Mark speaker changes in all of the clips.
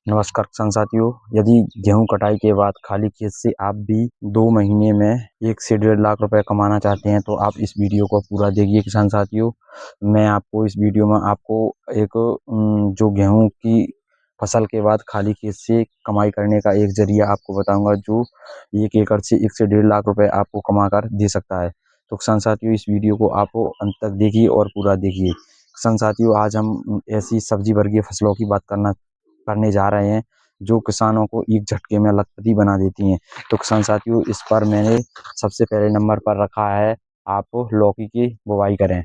Speaker 1: नमस्कार किसान साथियों। यदि गेहूं कटाई के बाद खाली खेत से आप भी 2 महीने में 1 से 1.5 लाख रुपए कमाना चाहते हैं तो आप इस वीडियो को पूरा देखिए किसान साथियों। मैं आपको इस वीडियो में आपको एक जो गेहूं की फसल के बाद खाली खेत से कमाई करने का एक जरिया आपको बताऊंगा, जो 1 एकड़ से 1 से 1.5 लाख रुपए आपको कमा कर दे सकता है। तो किसान साथियों, इस वीडियो को आप अंत तक देखिए और पूरा देखिए। किसान साथियों, आज हम ऐसी सब्जी वर्गीय फसलों की बात करने जा रहे हैं जो किसानों को एक झटके में लखपति बना देती हैं। तो किसान साथियों, इस पर मैंने सबसे पहले नंबर पर रखा है, आप लौकी की बुवाई करें।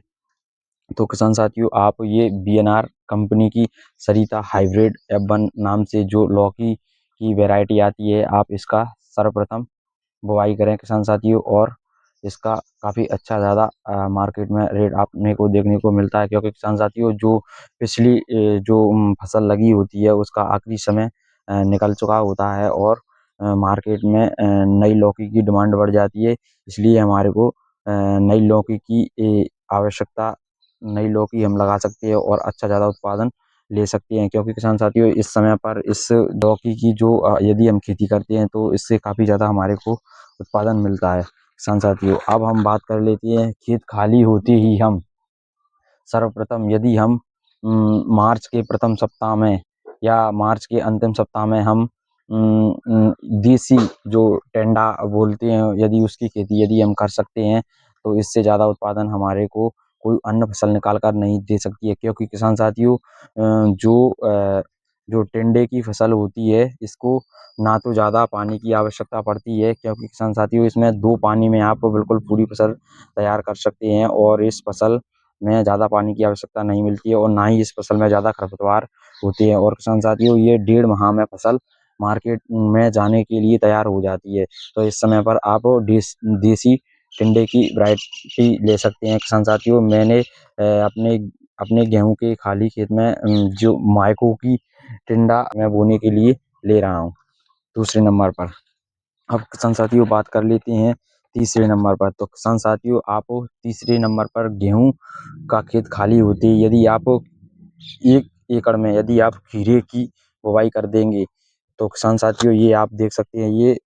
Speaker 1: तो किसान साथियों, आप ये बीएनआर कंपनी की सरिता हाइब्रिड F1 नाम से जो लौकी की वैरायटी आती है, आप इसका सर्वप्रथम बुवाई करें किसान साथियों। और इसका काफ़ी अच्छा ज़्यादा मार्केट में रेट आपने को देखने को मिलता है, क्योंकि किसान साथियों जो पिछली जो फसल लगी होती है उसका आखिरी समय निकल चुका होता है और मार्केट में नई लौकी की डिमांड बढ़ जाती है। इसलिए हमारे को नई लौकी की आवश्यकता, नई लौकी हम लगा सकते हैं और अच्छा ज़्यादा उत्पादन ले सकते हैं, क्योंकि किसान साथियों इस समय पर इस लौकी की जो यदि हम खेती करते हैं तो इससे काफ़ी ज़्यादा हमारे को उत्पादन मिलता है। किसान साथियों, अब हम बात कर लेते हैं खेत खाली होते ही हम सर्वप्रथम, यदि हम मार्च के प्रथम सप्ताह में या मार्च के अंतिम सप्ताह में हम देसी जो टेंडा बोलते हैं, यदि उसकी खेती यदि हम कर सकते हैं तो इससे ज़्यादा उत्पादन हमारे को कोई अन्य फसल निकाल कर नहीं दे सकती है। क्योंकि किसान साथियों, जो टेंडे की फसल होती है इसको ना तो ज़्यादा पानी की आवश्यकता पड़ती है, क्योंकि किसान साथियों इसमें 2 पानी में आप बिल्कुल पूरी फसल तैयार कर सकते हैं और इस फसल में ज़्यादा पानी की आवश्यकता नहीं मिलती है और ना ही इस फसल में ज़्यादा खरपतवार होती है। और किसान साथियों, ये 1.5 माह में फसल मार्केट में जाने के लिए तैयार हो जाती है। तो इस समय पर आप देसी टिंडे की वैरायटी ले सकते हैं किसान साथियों। मैंने अपने अपने गेहूं के खाली खेत में जो मायको की टिंडा मैं बोने के लिए ले रहा हूँ दूसरे नंबर पर। अब किसान साथियों बात कर लेते हैं तीसरे नंबर पर। तो किसान साथियों, आप तीसरे नंबर पर गेहूं का खेत खाली होते ही यदि आप 1 एकड़ में यदि आप खीरे की बुवाई कर देंगे तो किसान साथियों, ये आप देख सकते हैं, ये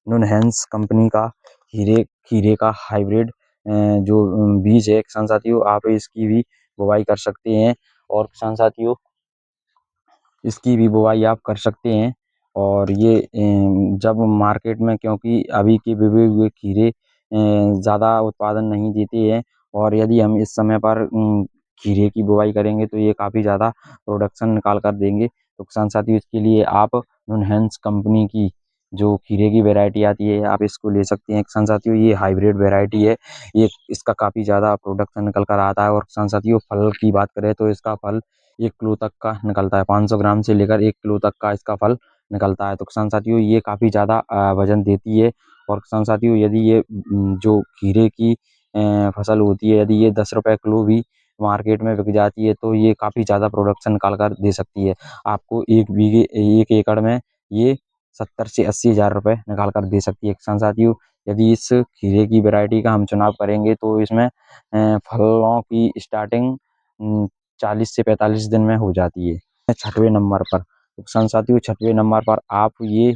Speaker 1: नुनहेंस कंपनी का खीरे खीरे का हाइब्रिड जो बीज है किसान साथियों, आप इसकी भी बुवाई कर सकते हैं। और किसान साथियों, इसकी भी बुवाई आप कर सकते हैं। और ये जब मार्केट में, क्योंकि अभी के बिके हुए खीरे ज़्यादा उत्पादन नहीं देते हैं और यदि हम इस समय पर खीरे की बुवाई करेंगे तो ये काफ़ी ज़्यादा प्रोडक्शन निकाल कर देंगे। तो किसान साथियों, इसके लिए आप नुनहेंस कंपनी की जो खीरे की वैरायटी आती है आप इसको ले सकते हैं। किसान साथियों, ये हाइब्रिड वैरायटी है, ये इसका काफ़ी ज़्यादा प्रोडक्शन निकल कर आता है। और किसान साथियों, फल की बात करें तो इसका फल 1 किलो तक का निकलता है, 500 ग्राम से लेकर 1 किलो तक का इसका फल निकलता है। तो किसान साथियों, ये काफ़ी ज़्यादा वजन देती है। और किसान साथियों, यदि ये जो खीरे की फसल होती है, यदि ये 10 रुपए किलो भी मार्केट में बिक जाती है तो ये काफ़ी ज़्यादा प्रोडक्शन निकाल कर दे सकती है। आपको 1 एकड़ में ये 70 से 80 हज़ार रुपए निकाल कर दे सकती है। किसान साथियों, यदि इस खीरे की वैरायटी का हम चुनाव करेंगे तो इसमें फलों की स्टार्टिंग 40 से 45 दिन में हो जाती है। छठवें नंबर पर, तो किसान साथियों, छठवें नंबर पर आप ये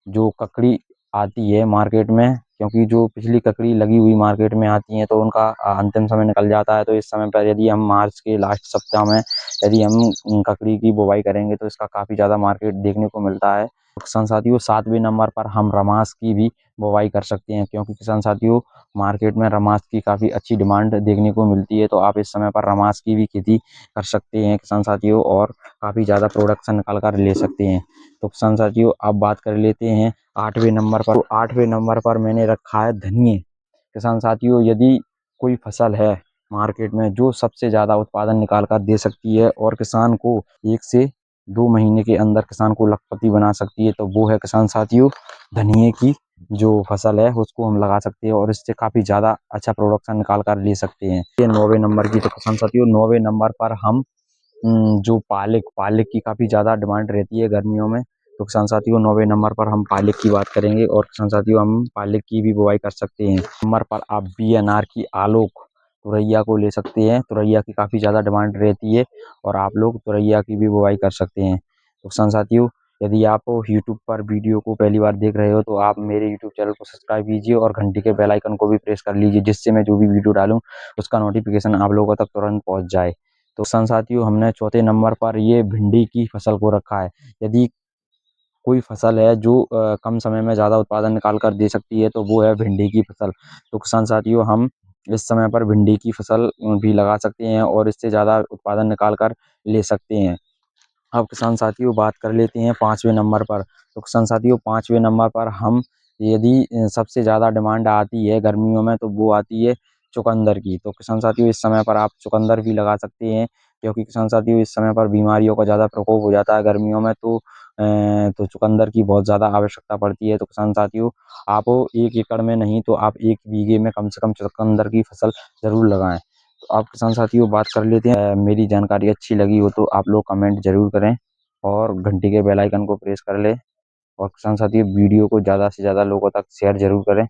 Speaker 1: जो ककड़ी आती है मार्केट में, क्योंकि जो पिछली ककड़ी लगी हुई मार्केट में आती है तो उनका अंतिम समय निकल जाता है। तो इस समय पर यदि हम मार्च के लास्ट सप्ताह में यदि हम ककड़ी की बुवाई करेंगे तो इसका काफ़ी ज़्यादा मार्केट देखने को मिलता है। तो किसान साथियों, 7वें नंबर पर हम रमास की भी बुवाई कर सकते हैं, क्योंकि किसान साथियों मार्केट में रमास की काफ़ी अच्छी डिमांड देखने को मिलती है। तो आप इस समय पर रमास की भी खेती कर सकते हैं किसान साथियों और काफ़ी ज़्यादा प्रोडक्शन निकाल कर ले सकते हैं। तो किसान साथियों, अब बात कर लेते हैं 8वें नंबर पर। तो 8वें नंबर पर मैंने रखा है धनिये। किसान साथियों, यदि कोई फसल है मार्केट में जो सबसे ज़्यादा उत्पादन निकाल कर दे सकती है और किसान को 1 से 2 महीने के अंदर किसान को लखपति बना सकती है तो वो है किसान साथियों धनिये की जो फसल है उसको हम लगा सकते हैं और इससे काफ़ी ज़्यादा अच्छा प्रोडक्शन निकाल कर ले सकते हैं। ये 9वें नंबर की। तो किसान साथियों, 9वें नंबर पर हम जो पालक पालक की काफ़ी ज़्यादा डिमांड रहती है गर्मियों में। तो किसान साथियों, 9वें नंबर पर हम पालक की बात करेंगे और किसान साथियों हम पालक की भी बुवाई कर सकते हैं। नंबर पर आप बीएनआर की आलोक तुरैया को ले सकते हैं। तुरैया की काफ़ी ज़्यादा डिमांड रहती है और आप लोग तुरैया की भी बुवाई कर सकते हैं। तो किसान साथियों, यदि आप यूट्यूब पर वीडियो को पहली बार देख रहे हो तो आप मेरे यूट्यूब चैनल को सब्सक्राइब कीजिए और घंटी के बेल आइकन को भी प्रेस कर लीजिए, जिससे मैं जो भी वीडियो डालूं उसका नोटिफिकेशन आप लोगों तक तुरंत पहुंच जाए। तो किसान साथियों, हमने चौथे नंबर पर ये भिंडी की फसल को रखा है। यदि कोई फसल है जो कम समय में ज़्यादा उत्पादन निकाल कर दे सकती है तो वो है भिंडी की फसल। तो किसान साथियों, हम इस समय पर भिंडी की फसल भी लगा सकते हैं और इससे ज़्यादा उत्पादन निकाल कर ले सकते हैं। अब किसान साथियों, बात कर लेते हैं पाँचवें नंबर पर। तो किसान साथियों, पाँचवें नंबर पर हम यदि सबसे ज़्यादा डिमांड आती है गर्मियों में तो वो आती है चुकंदर की। तो किसान साथियों, इस समय पर आप चुकंदर भी लगा सकते हैं, क्योंकि किसान साथियों इस समय पर बीमारियों का ज़्यादा प्रकोप हो जाता है गर्मियों में, तो चुकंदर की बहुत ज़्यादा आवश्यकता पड़ती है। तो किसान साथियों, आप 1 एकड़ में नहीं तो आप 1 बीघे में कम से कम चुकंदर की फसल ज़रूर लगाएँ। तो आप किसान साथियों, बात कर लेते हैं, मेरी जानकारी अच्छी लगी हो तो आप लोग कमेंट ज़रूर करें और घंटी के बेल आइकन को प्रेस कर लें और किसान साथियों, वीडियो को ज़्यादा से ज़्यादा लोगों तक शेयर ज़रूर करें।